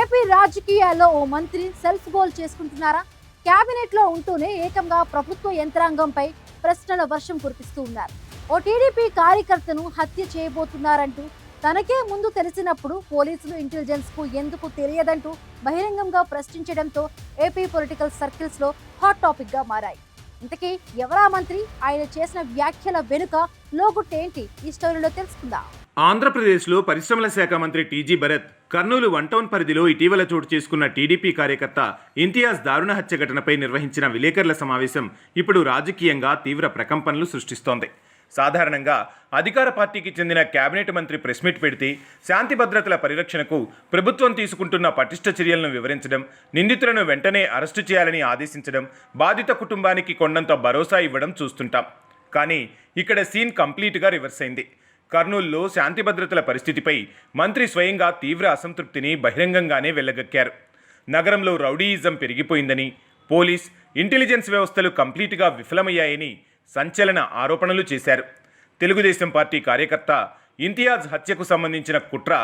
AP రాజకీయాల్లో ఓ మంత్రి self goal చేసుకుంటున్నారా? కేబినెట్ లో ఉంటూనే ఏకంగా ప్రభుత్వ యంత్రాంగంపై ప్రశ్నల వర్షం కురిపిస్తూ ఉన్నారు. ఓ టీడీపీ కార్యకర్తను హత్య చేయబోతున్నారంటూ తనకే ముందు తెలిసినప్పుడు పోలీసులు ఇంటెలిజెన్స్ కు ఎందుకు తెలియదంటూ బహిరంగంగా ప్రశ్నించడంతో ఏపీ పొలిటికల్ సర్కిల్స్ లో హాట్ టాపిక్ గా మారాయి. ఇంతకీ ఎవరా మంత్రి? ఆయన చేసిన వ్యాఖ్యల వెనుక లోగుట్టేంటి? ఈ స్టోరీలో తెలుసుకుందాం. ఆంధ్రప్రదేశ్లో పరిశ్రమల శాఖ మంత్రి TG Bharat Kurnool one town పరిధిలో ఇటీవల చోటు చేసుకున్న టీడీపీ కార్యకర్త ఇంతియాజ్ దారుణ హత్య ఘటనపై నిర్వహించిన విలేకరుల సమావేశం ఇప్పుడు రాజకీయంగా తీవ్ర ప్రకంపనలు సృష్టిస్తోంది. సాధారణంగా అధికార పార్టీకి చెందిన కేబినెట్ మంత్రి ప్రెస్ మీట్ పెడితే శాంతి భద్రతల పరిరక్షణకు ప్రభుత్వం తీసుకుంటున్న పటిష్ట చర్యలను వివరించడం, నిందితులను వెంటనే అరెస్టు చేయాలని ఆదేశించడం, బాధిత కుటుంబానికి కొండంత భరోసా ఇవ్వడం చూస్తుంటాం. కానీ ఇక్కడ సీన్ కంప్లీట్గా రివర్స్ అయింది. కర్నూలులో శాంతి భద్రతల పరిస్థితిపై మంత్రి స్వయంగా తీవ్ర అసంతృప్తిని బహిరంగంగానే వెళ్లగక్కారు. నగరంలో రౌడీయిజం పెరిగిపోయిందని, పోలీస్, ఇంటెలిజెన్స్ వ్యవస్థలు కంప్లీట్గా విఫలమయ్యాయని సంచలన ఆరోపణలు చేశారు. తెలుగుదేశం పార్టీ కార్యకర్త ఇంతియాజ్ హత్యకు సంబంధించిన కుట్ర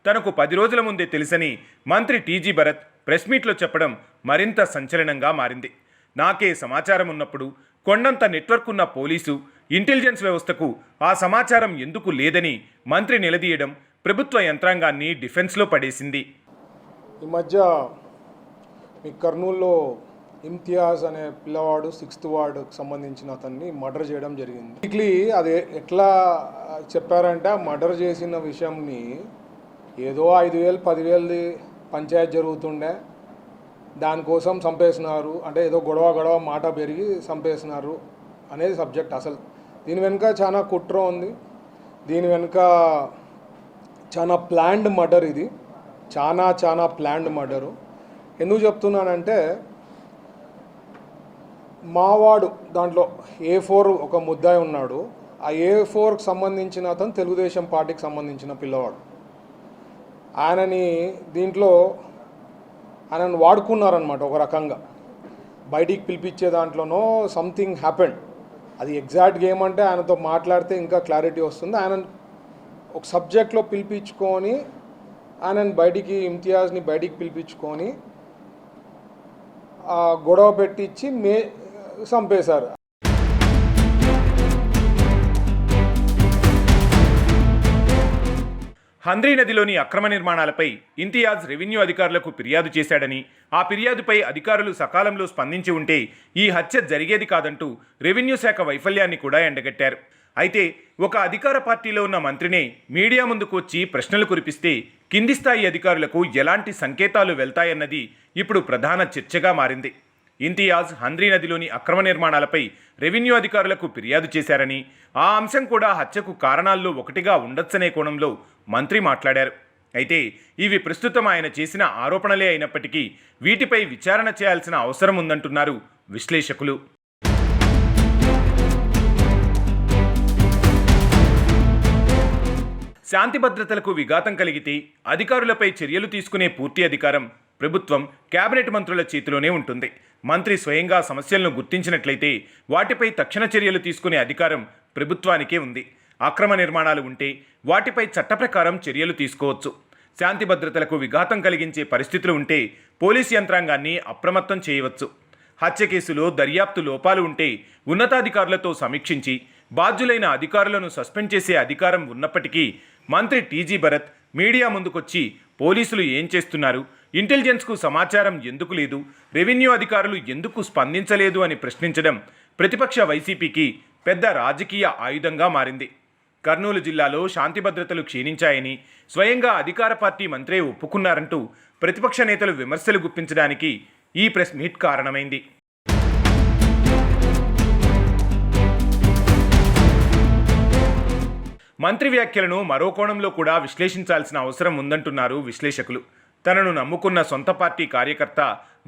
తనకు 10 రోజుల ముందే తెలుసని మంత్రి టీజీ భరత్ ప్రెస్ మీట్లో చెప్పడం మరింత సంచలనంగా మారింది. నాకే సమాచారం ఉన్నప్పుడు కొండంత నెట్వర్క్ ఉన్న పోలీసు, ఇంటెలిజెన్స్ వ్యవస్థకు ఆ సమాచారం ఎందుకు లేదని మంత్రి నిలదీయడం ప్రభుత్వ యంత్రాంగాన్ని డిఫెన్స్లో పడేసింది. ఈ మధ్య మీ కర్నూలులో ఇమ్తియాజ్ అనే పిల్లవాడు 6th వార్డుకు సంబంధించిన అతన్ని మర్డర్ చేయడం జరిగింది. వీక్లీ అది ఎట్లా చెప్పారంటే మర్డర్ చేసిన విషయంని ఏదో 5,000 10,000 పంచాయతీ జరుగుతుండే, దానికోసం చంపేసినారు అంటే ఏదో గొడవ మాట పెరిగి చంపేసినారు అనేది సబ్జెక్ట్. అసలు దీని వెనుక చాలా కుట్ర ఉంది. దీని వెనుక చాలా ప్లాన్డ్ మర్డర్. ఇది చాలా ప్లాన్డ్ మర్డరు. ఎందుకు చెప్తున్నానంటే మావాడు దాంట్లో A4 ఒక ముద్దాయి ఉన్నాడు. ఆ A4కి సంబంధించిన అతను తెలుగుదేశం పార్టీకి సంబంధించిన పిల్లవాడు. దీంట్లో ఆయనను వాడుకున్నారనమాట. ఒక రకంగా బయటికి పిలిపించే దాంట్లోనో సంథింగ్ హ్యాపెండ్. అది ఎగ్జాక్ట్గా ఏమంటే ఆయనతో మాట్లాడితే ఇంకా క్లారిటీ వస్తుంది. ఆయన ఒక సబ్జెక్ట్లో పిలిపించుకొని ఇమ్తియాజ్ని బయటికి పిలిపించుకొని గొడవ పెట్టించి చంపేశారు. హంద్రీ నదిలోని అక్రమ నిర్మాణాలపై ఇంతియాజ్ రెవెన్యూ అధికారులకు ఫిర్యాదు చేశాడని, ఆ ఫిర్యాదుపై అధికారులు సకాలంలో స్పందించి ఉంటే ఈ హత్య జరిగేది కాదంటూ రెవెన్యూ శాఖ వైఫల్యాన్ని కూడా ఎండగట్టారు. అయితే ఒక అధికార పార్టీలో ఉన్న మంత్రినే మీడియా ముందుకు వచ్చి ప్రశ్నలు కురిపిస్తే కింది స్థాయి అధికారులకు ఎలాంటి సంకేతాలు వెళ్తాయన్నది ఇప్పుడు ప్రధాన చర్చగా మారింది. ఇంతియాజ్ హంద్రీ నదిలోని అక్రమ నిర్మాణాలపై రెవెన్యూ అధికారులకు ఫిర్యాదు చేశారని, ఆ అంశం కూడా హత్యకు కారణాల్లో ఒకటిగా ఉండొచ్చనే కోణంలో మంత్రి మాట్లాడారు. అయితే ఇవి ప్రస్తుతం ఆయన చేసిన ఆరోపణలే అయినప్పటికీ వీటిపై విచారణ చేయాల్సిన అవసరం ఉందంటున్నారు విశ్లేషకులు. శాంతి భద్రతలకు విఘాతం కలిగితే అధికారులపై చర్యలు తీసుకునే పూర్తి అధికారం ప్రభుత్వం, కేబినెట్ మంత్రుల చేతిలోనే ఉంటుంది. మంత్రి స్వయంగా సమస్యలను గుర్తించినట్లయితే వాటిపై తక్షణ చర్యలు తీసుకునే అధికారం ప్రభుత్వానికే ఉంది. అక్రమ నిర్మాణాలు ఉంటే వాటిపై చట్ట ప్రకారం చర్యలు తీసుకోవచ్చు. శాంతి భద్రతలకు విఘాతం కలిగించే పరిస్థితులు ఉంటే పోలీసు యంత్రాంగాన్ని అప్రమత్తం చేయవచ్చు. హత్య కేసులో దర్యాప్తు లోపాలు ఉంటే ఉన్నతాధికారులతో సమీక్షించి బాధ్యులైన అధికారులను సస్పెండ్ చేసే అధికారం ఉన్నప్పటికీ మంత్రి టీజీ భరత్ మీడియా ముందుకొచ్చి పోలీసులు ఏం చేస్తున్నారు, ఇంటెలిజెన్స్కు సమాచారం ఎందుకు లేదు, రెవెన్యూ అధికారులు ఎందుకు స్పందించలేదు అని ప్రశ్నించడం ప్రతిపక్ష వైసీపీకి పెద్ద రాజకీయ ఆయుధంగా మారింది. కర్నూలు జిల్లాలో శాంతి భద్రతలు క్షీణించాయని స్వయంగా అధికార పార్టీ మంత్రే ఒప్పుకున్నారంటూ ప్రతిపక్ష నేతలు విమర్శలు గుప్పించడానికి ఈ ప్రెస్ మీట్ కారణమైంది. మంత్రి వ్యాఖ్యలను మరో కోణంలో కూడా విశ్లేషించాల్సిన అవసరం ఉందంటున్నారు విశ్లేషకులు. తనను నమ్ముకున్న సొంత పార్టీ కార్యకర్త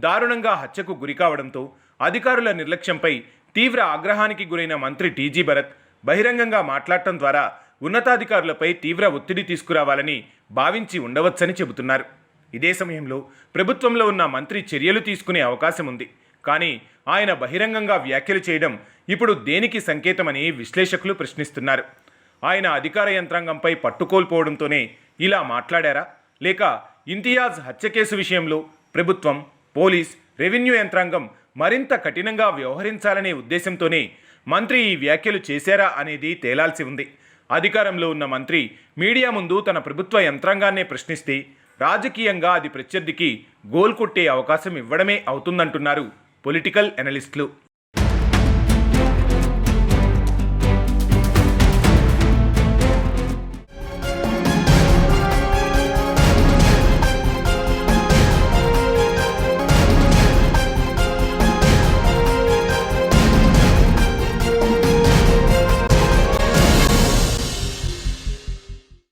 దారుణంగా హత్యకు గురికావడంతో అధికారుల నిర్లక్ష్యంపై తీవ్ర ఆగ్రహానికి గురైన మంత్రి టీజీ భరత్ బహిరంగంగా మాట్లాడటం ద్వారా ఉన్నతాధికారులపై తీవ్ర ఒత్తిడి తీసుకురావాలని భావించి ఉండవచ్చని చెబుతున్నారు. ఇదే సమయంలో ప్రభుత్వంలో ఉన్న మంత్రి చర్యలు తీసుకునే అవకాశం ఉంది. కానీ ఆయన బహిరంగంగా వ్యాఖ్యలు చేయడం ఇప్పుడు దేనికి సంకేతమని విశ్లేషకులు ప్రశ్నిస్తున్నారు. ఆయన అధికార యంత్రాంగంపై పట్టుకోల్పోవడంతోనే ఇలా మాట్లాడారా, లేక ఇంతియాజ్ హత్య కేసు విషయంలో ప్రభుత్వం, పోలీస్, రెవెన్యూ యంత్రాంగం మరింత కఠినంగా వ్యవహరించాలనే ఉద్దేశంతోనే మంత్రి ఈ వ్యాఖ్యలు చేశారా అనేది తేలాల్సి ఉంది. అధికారంలో ఉన్న మంత్రి మీడియా ముందు తన ప్రభుత్వ యంత్రాంగాన్నే ప్రశ్నిస్తే రాజకీయంగా అది ప్రత్యర్థికి గోల్ కొట్టే అవకాశం ఇవ్వడమే అవుతుందంటున్నారు పొలిటికల్ అనలిస్టులు.